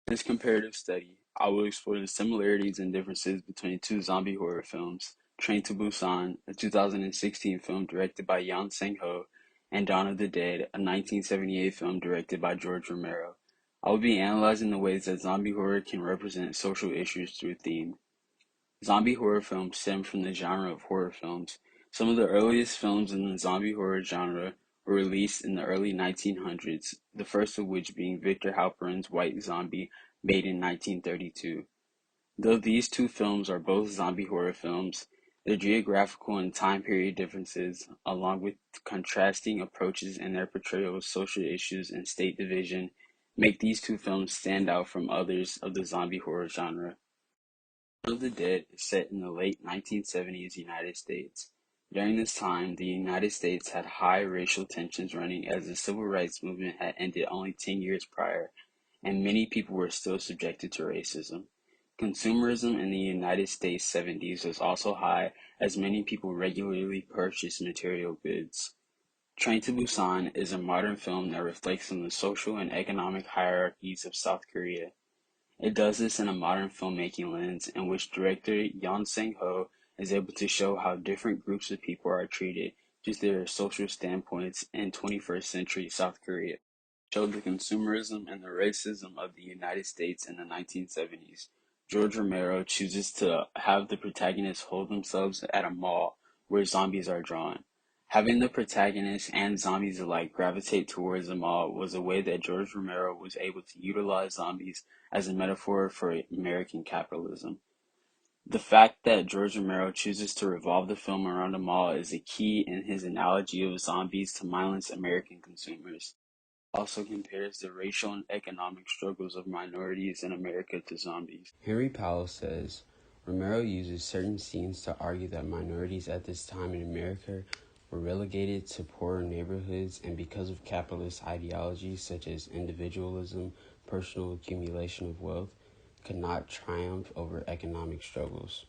In this comparative study, I will explore the similarities and differences between two zombie horror films, Train to Busan, a 2016 film directed by Yang Sang-ho, and Dawn of the Dead, a 1978 film directed by George Romero. I will be analyzing the ways that zombie horror can represent social issues through theme. Zombie horror films stem from the genre of horror films. Some of the earliest films in the zombie horror genre were released in the early 1900s, the first of which being Victor Halperin's White Zombie, made in 1932. Though these two films are both zombie horror films, their geographical and time period differences, along with contrasting approaches in their portrayal of social issues and state division, make these two films stand out from others of the zombie horror genre. Dawn of the Dead is set in the late 1970s United States. During this time, the United States had high racial tensions running as the civil rights movement had ended only 10 years prior, and many people were still subjected to racism. Consumerism in the United States 70s was also high as many people regularly purchased material goods. Train to Busan is a modern film that reflects on the social and economic hierarchies of South Korea. It does this in a modern filmmaking lens in which director Yeon Sang-ho is able to show how different groups of people are treated due to their social standpoints in 21st century South Korea. Showed the consumerism and the racism of the United States in the 1970s. George Romero chooses to have the protagonists hold themselves at a mall where zombies are drawn. Having the protagonists and zombies alike gravitate towards the mall was a way that George Romero was able to utilize zombies as a metaphor for American capitalism. The fact that George Romero chooses to revolve the film around a mall is a key in his analogy of zombies to mindless American consumers. Also compares the racial and economic struggles of minorities in America to zombies. Henry Powell says, Romero uses certain scenes to argue that minorities at this time in America were relegated to poorer neighborhoods and because of capitalist ideologies such as individualism, personal accumulation of wealth, could not triumph over economic struggles.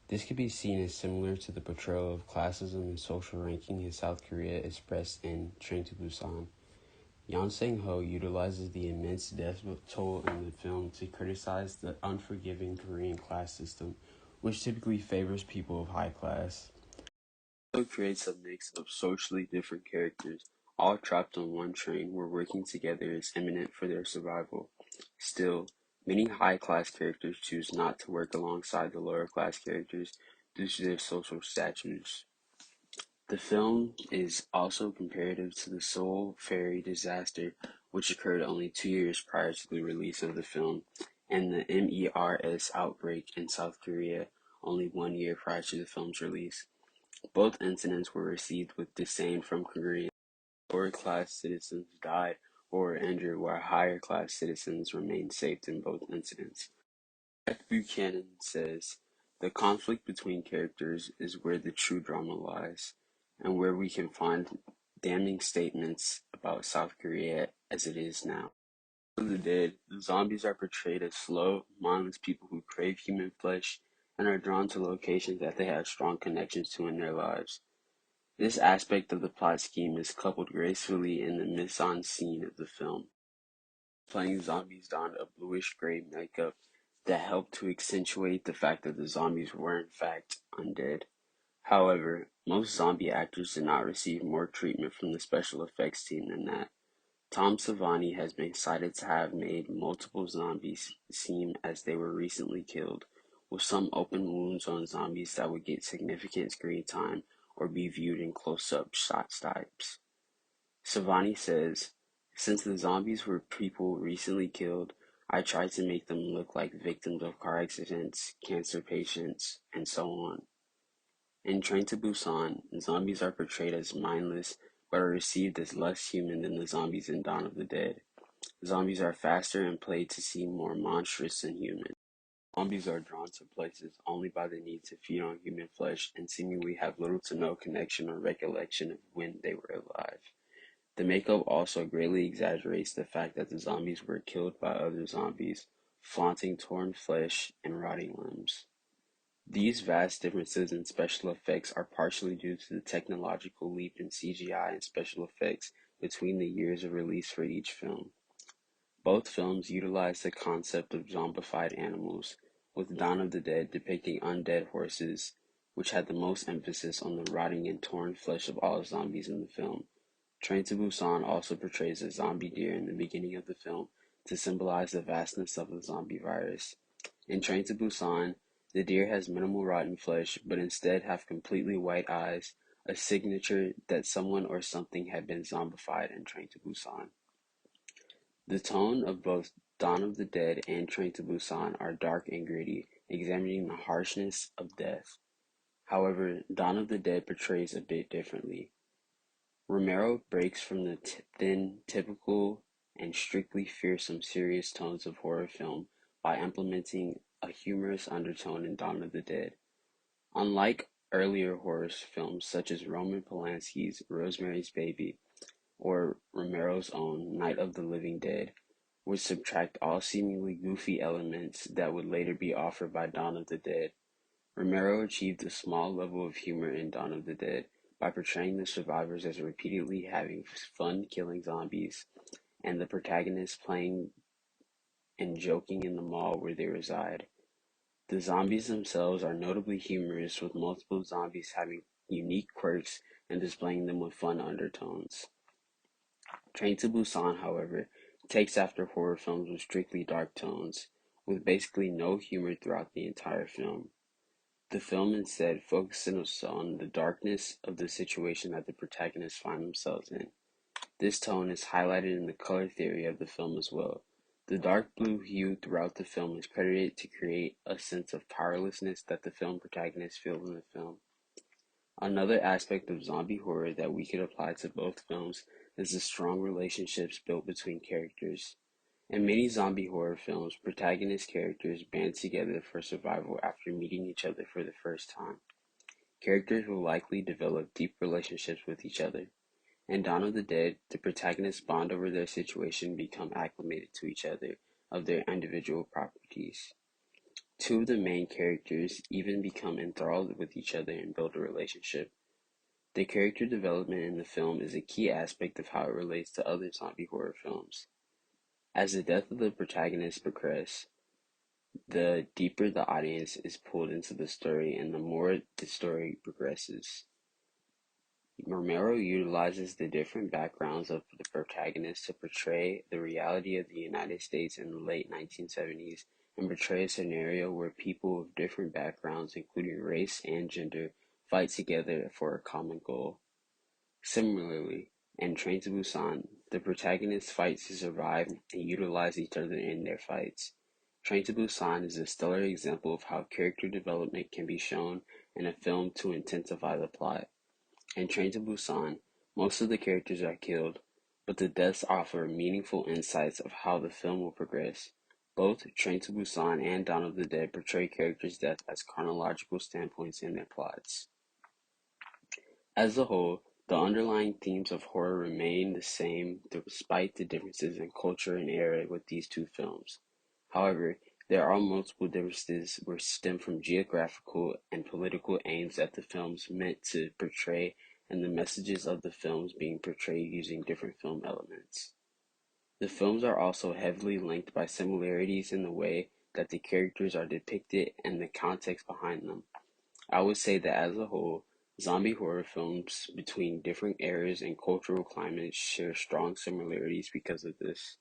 This could be seen as similar to the portrayal of classism and social ranking in South Korea expressed in Train to Busan. Yeon Sang-ho utilizes the immense death toll in the film to criticize the unforgiving Korean class system, which typically favors people of high class. It also creates a mix of socially different characters, all trapped on one train where working together is imminent for their survival. Still, many high-class characters choose not to work alongside the lower-class characters due to their social statuses. The film is also comparative to the Seoul ferry disaster, which occurred only 2 years prior to the release of the film, and the MERS outbreak in South Korea, only 1 year prior to the film's release. Both incidents were received with disdain from Koreans. Lower-class citizens died or were injured, while higher-class citizens remained safe in both incidents. Jack Buchanan says, "The conflict between characters is where the true drama lies, and where we can find damning statements about South Korea as it is now." Of the Dead, the zombies are portrayed as slow, mindless people who crave human flesh and are drawn to locations that they have strong connections to in their lives. This aspect of the plot scheme is coupled gracefully in the mise-en-scene of the film. Playing zombies donned a bluish-gray makeup that helped to accentuate the fact that the zombies were in fact undead. However, most zombie actors did not receive more treatment from the special effects team than that. Tom Savini has been cited to have made multiple zombies seem as they were recently killed, with some open wounds on zombies that would get significant screen time or be viewed in close-up shot types. Savani says, "Since the zombies were people recently killed, I tried to make them look like victims of car accidents, cancer patients, and so on." In Train to Busan, zombies are portrayed as mindless but are received as less human than the zombies in Dawn of the Dead. Zombies are faster and played to seem more monstrous than human. Zombies are drawn to places only by the need to feed on human flesh and seemingly have little to no connection or recollection of when they were alive. The makeup also greatly exaggerates the fact that the zombies were killed by other zombies, flaunting torn flesh and rotting limbs. These vast differences in special effects are partially due to the technological leap in CGI and special effects between the years of release for each film. Both films utilize the concept of zombified animals, with Dawn of the Dead depicting undead horses, which had the most emphasis on the rotting and torn flesh of all zombies in the film. Train to Busan also portrays a zombie deer in the beginning of the film to symbolize the vastness of the zombie virus. In Train to Busan, the deer has minimal rotten flesh, but instead have completely white eyes, a signature that someone or something had been zombified in Train to Busan. The tone of both Dawn of the Dead and Train to Busan are dark and gritty, examining the harshness of death. However, Dawn of the Dead portrays a bit differently. Romero breaks from the thin, typical, and strictly fearsome serious tones of horror film by implementing a humorous undertone in Dawn of the Dead. Unlike earlier horror films such as Roman Polanski's Rosemary's Baby or Romero's own Night of the Living Dead, which subtract all seemingly goofy elements that would later be offered by Dawn of the Dead, Romero achieved a small level of humor in Dawn of the Dead by portraying the survivors as repeatedly having fun killing zombies, and the protagonists playing and joking in the mall where they reside. The zombies themselves are notably humorous, with multiple zombies having unique quirks and displaying them with fun undertones. Train to Busan, however, takes after horror films with strictly dark tones, with basically no humor throughout the entire film. The film instead focuses on the darkness of the situation that the protagonists find themselves in. This tone is highlighted in the color theory of the film as well. The dark blue hue throughout the film is credited to create a sense of powerlessness that the film protagonists feel in the film. Another aspect of zombie horror that we could apply to both films is the strong relationships built between characters. In many zombie horror films, protagonist characters band together for survival after meeting each other for the first time. Characters will likely develop deep relationships with each other. In Dawn of the Dead, the protagonists bond over their situation and become acclimated to each other of their individual properties. Two of the main characters even become enthralled with each other and build a relationship. The character development in the film is a key aspect of how it relates to other zombie horror films. As the death of the protagonist progresses, the deeper the audience is pulled into the story and the more the story progresses. Romero utilizes the different backgrounds of the protagonists to portray the reality of the United States in the late 1970s and portray a scenario where people of different backgrounds, including race and gender, fight together for a common goal. Similarly, in Train to Busan, the protagonists fight to survive and utilize each other in their fights. Train to Busan is a stellar example of how character development can be shown in a film to intensify the plot. In Train to Busan, most of the characters are killed, but the deaths offer meaningful insights of how the film will progress. Both Train to Busan and Dawn of the Dead portray characters' death as chronological standpoints in their plots. As a whole, the underlying themes of horror remain the same despite the differences in culture and era with these two films. However, there are multiple differences which stem from geographical and political aims that the films meant to portray and the messages of the films being portrayed using different film elements. The films are also heavily linked by similarities in the way that the characters are depicted and the context behind them. I would say that as a whole, zombie horror films between different eras and cultural climates share strong similarities because of this.